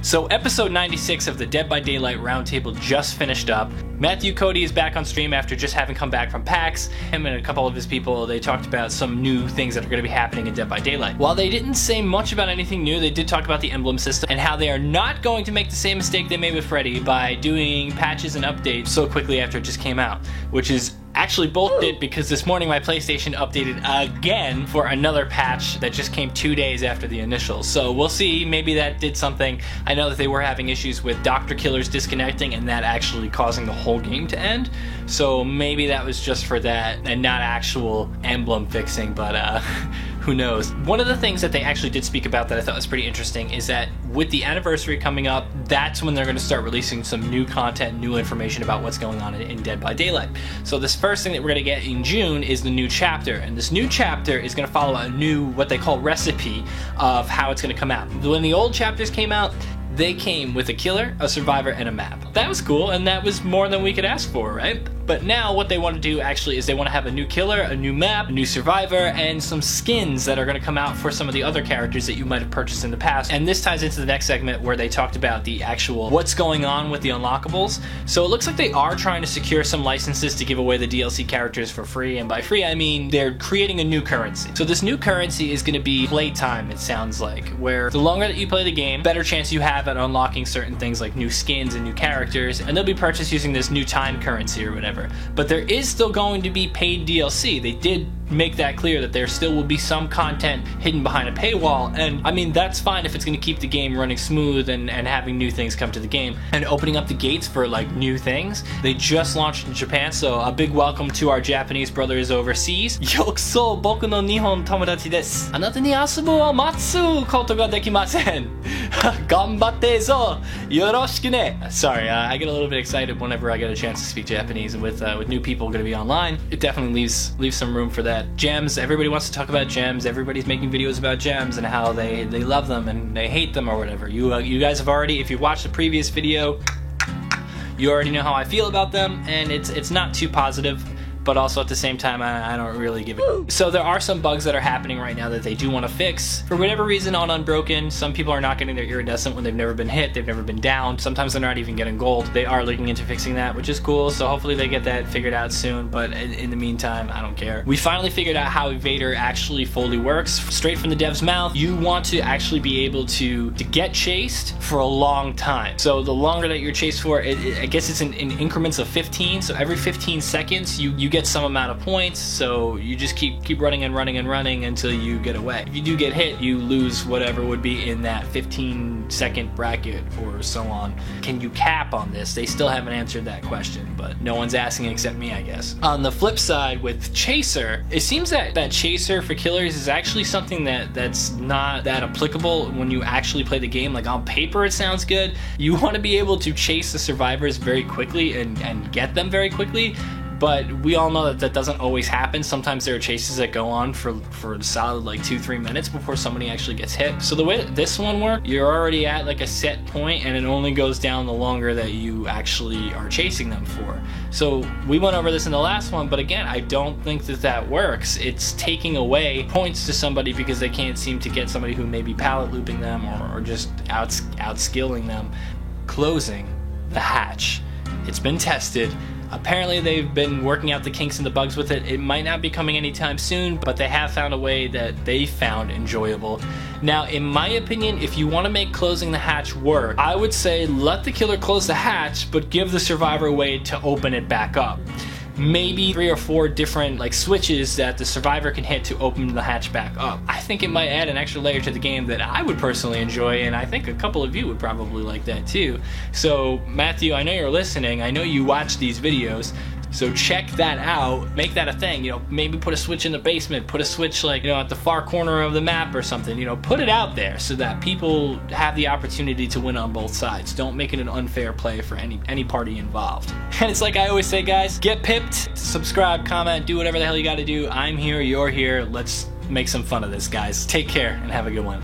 So episode 96 of the Dead by Daylight Roundtable just finished up. Matthew Cody is back on stream after just having come back from PAX. Him and a couple of his people, they talked about some new things that are going to be happening in Dead by Daylight. While they didn't say much about anything new, they did talk about the emblem system and how they are not going to make the same mistake they made with Freddy by doing patches and updates so quickly after it just came out, which is actually bullshit because this morning my PlayStation updated again for another patch that just came 2 days after the initial. So we'll see, maybe that did something. I know that they were having issues with Dr. Killers disconnecting and that actually causing the whole game to end. So maybe that was just for that and not actual emblem fixing, but who knows. One of the things that they actually did speak about that I thought was pretty interesting is that with the anniversary coming up, that's when they're going to start releasing some new content, new information about what's going on in Dead by Daylight. So this first thing that we're going to get in June is the new chapter, and this new chapter is going to follow a new, what they call recipe of how it's going to come out. When the old chapters came out, they came with a killer, a survivor, and a map. That was cool, and that was more than we could ask for, right? But now what they want to do actually is they want to have a new killer, a new map, a new survivor, and some skins that are going to come out for some of the other characters that you might have purchased in the past. And this ties into the next segment where they talked about the actual what's going on with the unlockables. So it looks like they are trying to secure some licenses to give away the DLC characters for free, and by free I mean they're creating a new currency. So this new currency is going to be playtime, it sounds like, where the longer that you play the game, better chance you have at unlocking certain things like new skins and new characters, and they'll be purchased using this new time currency or whatever. But there is still going to be paid DLC. They did make that clear that there still will be some content hidden behind a paywall, and I mean that's fine if it's going to keep the game running smooth and having new things come to the game and opening up the gates for like new things. They just launched in Japan, so a big welcome to our Japanese brothers overseas. Yokuso boku no Nihon tomodachi desu. Anata ni asubu wo matsu koto ga dekimasen. Ganbatte zo. Yoroshiku ne. Sorry, I get a little bit excited whenever I get a chance to speak Japanese, and with new people going to be online, it definitely leaves some room for that. Gems, everybody wants to talk about gems. Everybody's making videos about gems and how they love them and they hate them or whatever. You guys have already, if you watched the previous video, you already know how I feel about them, and it's not too positive, but also at the same time I don't really give it. So there are some bugs that are happening right now that they do want to fix. For whatever reason on Unbroken, some people are not getting their iridescent when they've never been hit, they've never been down. Sometimes they're not even getting gold. They are looking into fixing that, which is cool, so hopefully they get that figured out soon, but in the meantime, I don't care. We finally figured out how Evader actually fully works. Straight from the dev's mouth, you want to actually be able to get chased for a long time. So the longer that you're chased for, I guess it's in increments of 15, so every 15 seconds you get some amount of points, so you just keep running and running and running until you get away. If you do get hit, you lose whatever would be in that 15-second bracket or so on. Can you cap on this? They still haven't answered that question, but no one's asking except me, I guess. On the flip side, with Chaser, it seems that Chaser for killers is actually something that's not that applicable when you actually play the game. Like on paper it sounds good. You want to be able to chase the survivors very quickly and get them very quickly, but we all know that doesn't always happen. Sometimes there are chases that go on for a solid like 2-3 minutes before somebody actually gets hit. So the way that this one works, you're already at like a set point and it only goes down the longer that you actually are chasing them for. So we went over this in the last one, but again, I don't think that works. It's taking away points to somebody because they can't seem to get somebody who may be pallet looping them or just outskilling them. Closing the hatch. It's been tested. Apparently they've been working out the kinks and the bugs with it. It might not be coming anytime soon, but they have found a way that they found enjoyable. Now, in my opinion, if you want to make closing the hatch work, I would say let the killer close the hatch, but give the survivor a way to open it back up. Maybe 3 or 4 different like switches that the survivor can hit to open the hatch back up. I think it might add an extra layer to the game that I would personally enjoy, and I think a couple of you would probably like that too. So Matthew, I know you're listening, I know you watch these videos, so check that out, make that a thing, you know, maybe put a switch in the basement, put a switch like, you know, at the far corner of the map or something, you know, put it out there so that people have the opportunity to win on both sides. Don't make it an unfair play for any party involved. And it's like I always say, guys, get pipped, subscribe, comment, do whatever the hell you gotta do. I'm here, you're here, let's make some fun of this, guys. Take care and have a good one.